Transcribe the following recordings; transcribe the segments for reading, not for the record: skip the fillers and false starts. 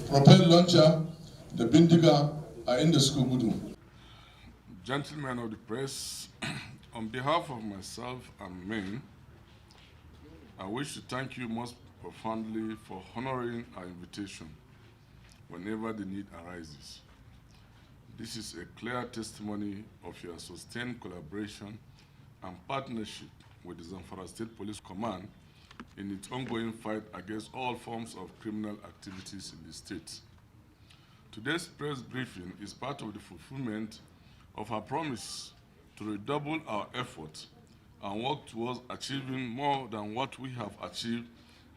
Propel launcher, the Bindiga are in the school. Gentlemen of the press, on behalf of myself and men, I wish to thank you most profoundly for honoring our invitation whenever the need arises. This is a clear testimony of your sustained collaboration and partnership with the Zamfara State Police Command in its ongoing fight against all forms of criminal activities in the state. Today's press briefing is part of the fulfillment of our promise to redouble our efforts and work towards achieving more than what we have achieved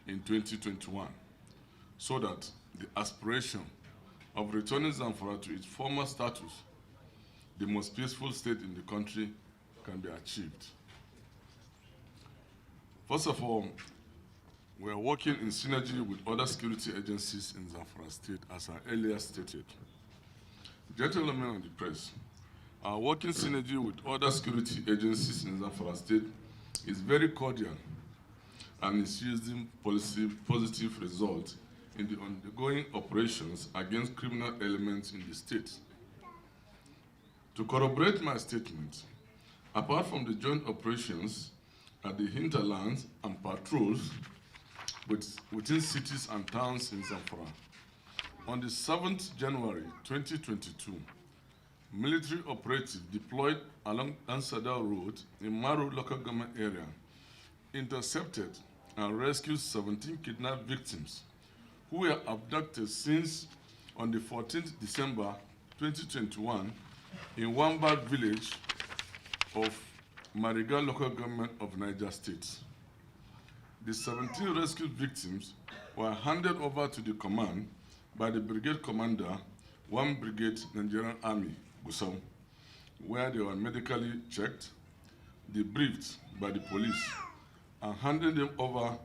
in 2021, so that the aspiration of returning Zamfara to its former status, the most peaceful state in the country, can be achieved. First of all, we are working in synergy with other security agencies in Zamfara State, as I earlier stated. Gentlemen of the press, our working synergy with other security agencies in Zamfara State is very cordial and is yielding positive results in the ongoing operations against criminal elements in the state. To corroborate my statement, apart from the joint operations at the hinterlands and patrols within cities and towns in Zamfara, on the 7th January 2022, military operatives deployed along Ansada Road in Maru local government area intercepted and rescued 17 kidnapped victims who were abducted since on the 14th December 2021 in Wambar village of Mariga local government of Niger State. The 17 rescued victims were handed over to the command by the brigade commander, 1 Brigade Nigerian Army, Gusau, where they were medically checked, debriefed by the police, and handed them over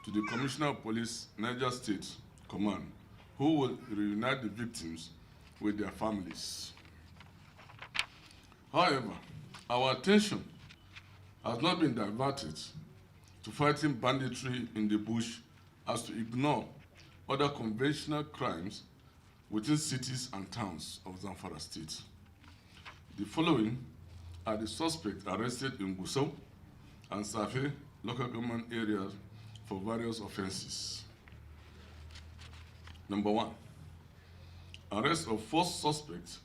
to the Commissioner of Police, Niger State Command, who will reunite the victims with their families. However, our attention has not been diverted to fighting banditry in the bush as to ignore other conventional crimes within cities and towns of Zamfara State. The following are the suspects arrested in Gusau and Safe local government areas for various offenses. Number 1, arrest of 4 suspects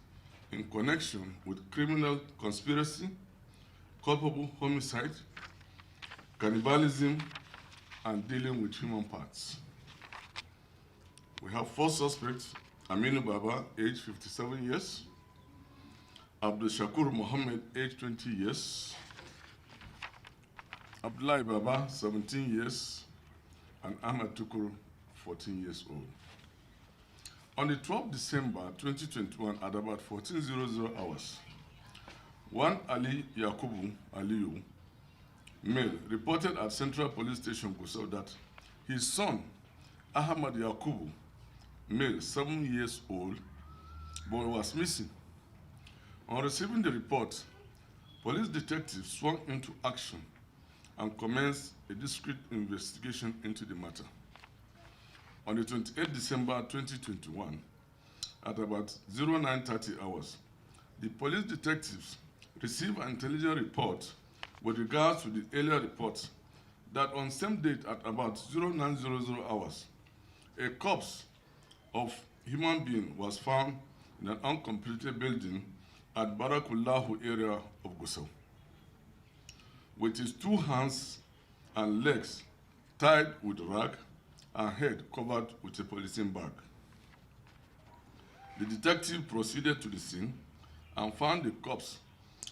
in connection with criminal conspiracy, culpable homicide, cannibalism, and dealing with human parts. We have 4 suspects: Aminu Baba, age 57 years, Abdul Shakur Mohammed, age 20 years, Abdullah Baba, 17 years, and Ahmad Tukur, 14 years old. On the 12th December 2021, at about 14:00 hours, one Ali Yakubu Aliyu, male, reported at Central Police Station Gusau that his son, Ahmad Yakubu, male, 7 years old, boy, was missing. On receiving the report, police detectives swung into action and commenced a discreet investigation into the matter. On the 28th December 2021, at about 09:30 hours, the police detectives received an intelligence report with regards to the earlier report that on same date at about 09:00 hours, a corpse of human being was found in an uncompleted building at Barakullahu area of Gusau, with his 2 hands and legs tied with rag and head covered with a polythene bag. The detective proceeded to the scene and found the corpse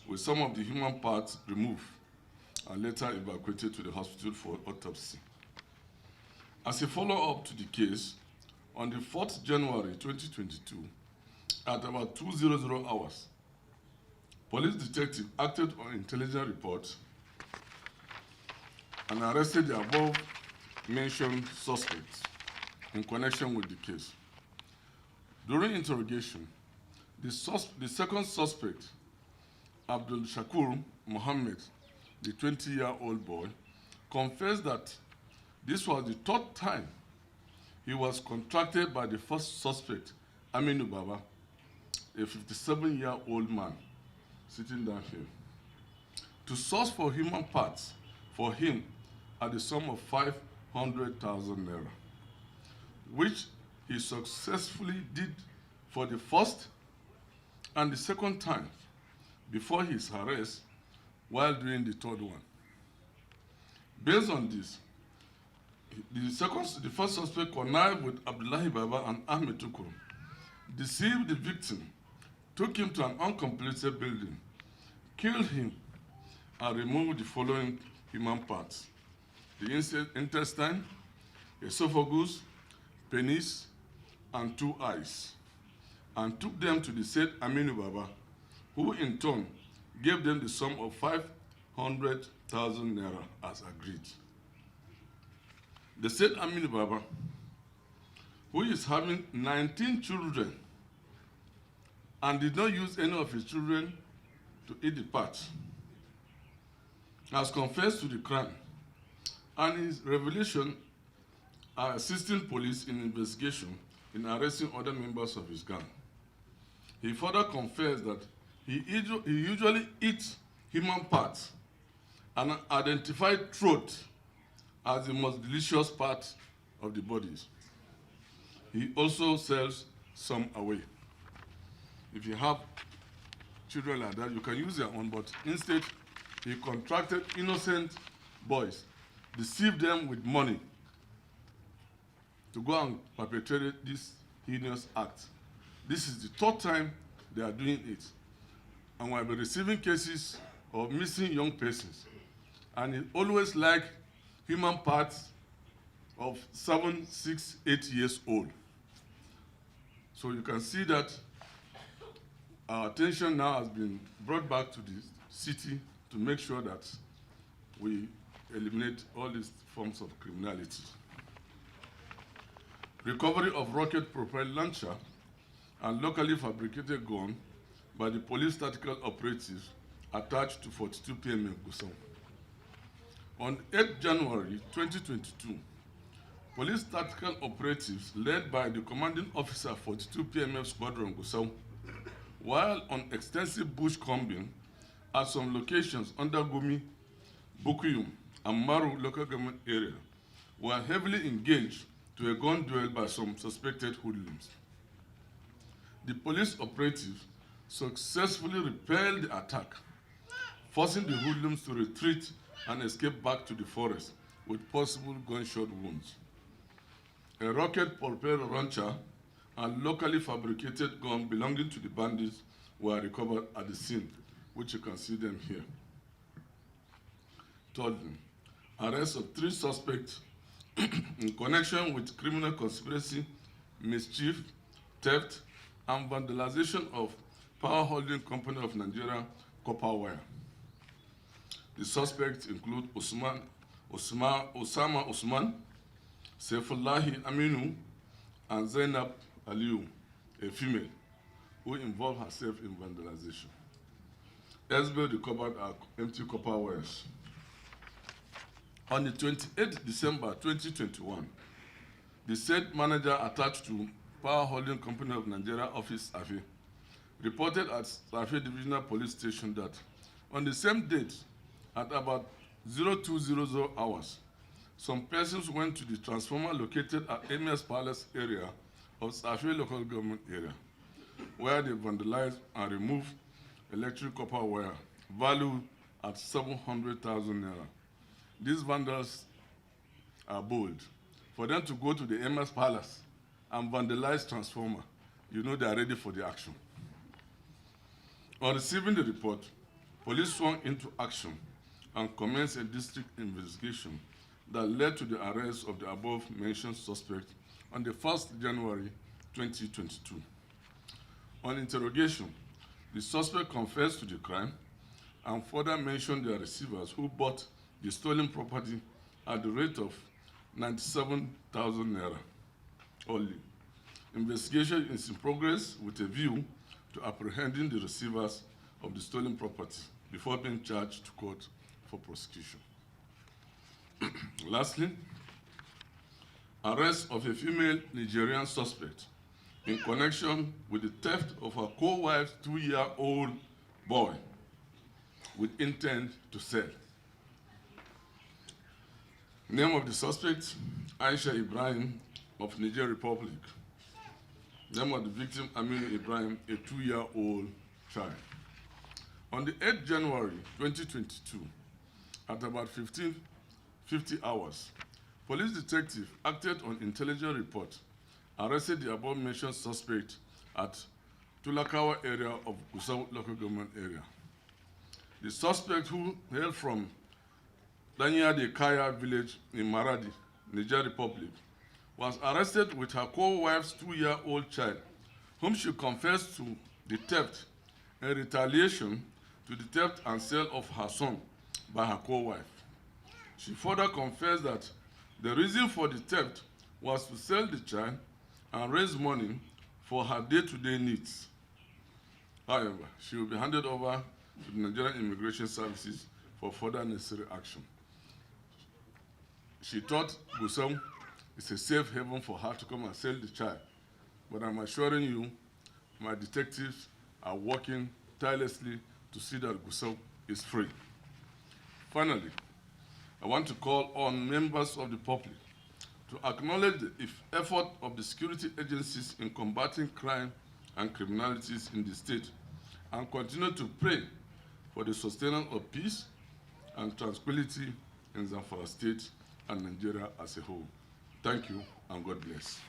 with some of the human parts removed and later evacuated to the hospital for autopsy. As a follow-up to the case, on the 4th January 2022, at about 2:00 hours, police detective acted on intelligence report and arrested the above-mentioned suspects in connection with the case. During interrogation, the second suspect, Abdul Shakur Mohammed, the 20-year-old boy, confessed that this was the third time he was contracted by the first suspect, Aminu Baba, a 57-year-old man sitting down here, to source for human parts for him at the sum of 500,000 naira, which he successfully did for the first and the second time before his arrest while doing the third one. Based on this, the first suspect connived with Abdullahi Baba and Ahmed Tukur, deceived the victim, took him to an uncompleted building, killed him, and removed the following human parts: the intestine, esophagus, penis, and 2 eyes, and took them to the said Aminu Baba, who in turn gave them the sum of 500,000 naira as agreed. The said Aminu Baba, who is having 19 children and did not use any of his children to eat the parts, has confessed to the crime, and his revelation are assisting police in investigation in arresting other members of his gang. He further confessed that he usually eats human parts and identified throat as the most delicious part of the bodies. He also sells some away. If you have children like that, you can use their own, but instead, he contracted innocent boys, deceived them with money to go and perpetrate this heinous act. This is the third time they are doing it. And we have been receiving cases of missing young persons. And he always like human parts of 7, 6, 8 years old. So you can see that our attention now has been brought back to the city to make sure that we eliminate all these forms of criminality. Recovery of rocket-propelled launcher and locally fabricated gun by the police tactical operatives attached to 42 PMF Gusau. On 8 January 2022, police tactical operatives led by the commanding officer 42 PMF Squadron Gusau, while on extensive bush combing at some locations under Gumi, Bukuyum, and Maru local government area, were heavily engaged to a gun duel by some suspected hoodlums. The police operatives successfully repelled the attack, forcing the hoodlums to retreat and escape back to the forest with possible gunshot wounds. A rocket-propelled launcher and locally fabricated gun belonging to the bandits were recovered at the scene, which you can see them here. Thirdly, arrest of 3 suspects in connection with criminal conspiracy, mischief, theft, and vandalization of Power Holding Company of Nigeria copper wire. The suspects include Osama Usman, Saifullahi Aminu, and Zainab Aliyu, a female, who involved herself in vandalization. Elsewhere recovered are empty copper wires. On the 28th December 2021, the said manager attached to Power Holding Company of Nigeria office Safi reported at Safi Divisional Police Station that on the same date, at about 0200 hours, some persons went to the transformer located at Emir's Palace area of Safi local government area, where they vandalized and removed electric copper wire valued at 700,000 naira. These vandals are bold. For them to go to the Emir's Palace and vandalize transformer, you know they are ready for the action. On receiving the report, police swung into action and commenced a district investigation that led to the arrest of the above-mentioned suspect on the 1st January 2022. On interrogation, the suspect confessed to the crime and further mentioned their receivers who bought the stolen property at the rate of 97,000 naira. only. Investigation is in progress with a view to apprehending the receivers of the stolen property before being charged to court for prosecution. Lastly, arrest of a female Nigerian suspect in connection with the theft of her co-wife's 2-year-old boy with intent to sell. Name of the suspect, Aisha Ibrahim of Niger Republic. Name of the victim, Aminu Ibrahim, a 2-year-old child. On the 8th January 2022, at about 15:50 hours, police detective acted on intelligence report, arrested the above-mentioned suspect at Tulakawa area of Gusau local government area. The suspect, who hailed from Danya de Kaya village in Maradi, Niger Republic, was arrested with her co-wife's 2-year-old child, whom she confessed to the theft in retaliation to the theft and sale of her son by her co-wife. She further confessed that the reason for the theft was to sell the child and raise money for her day-to-day needs. However, she will be handed over to the Nigerian Immigration Services for further necessary action. She thought Gusau is a safe haven for her to come and sell the child, but I'm assuring you, my detectives are working tirelessly to see that Gusau is free. Finally, I want to call on members of the public to acknowledge the effort of the security agencies in combating crime and criminalities in the state, and continue to pray for the sustenance of peace and tranquility in Zamfara State and Nigeria as a whole. Thank you, and God bless.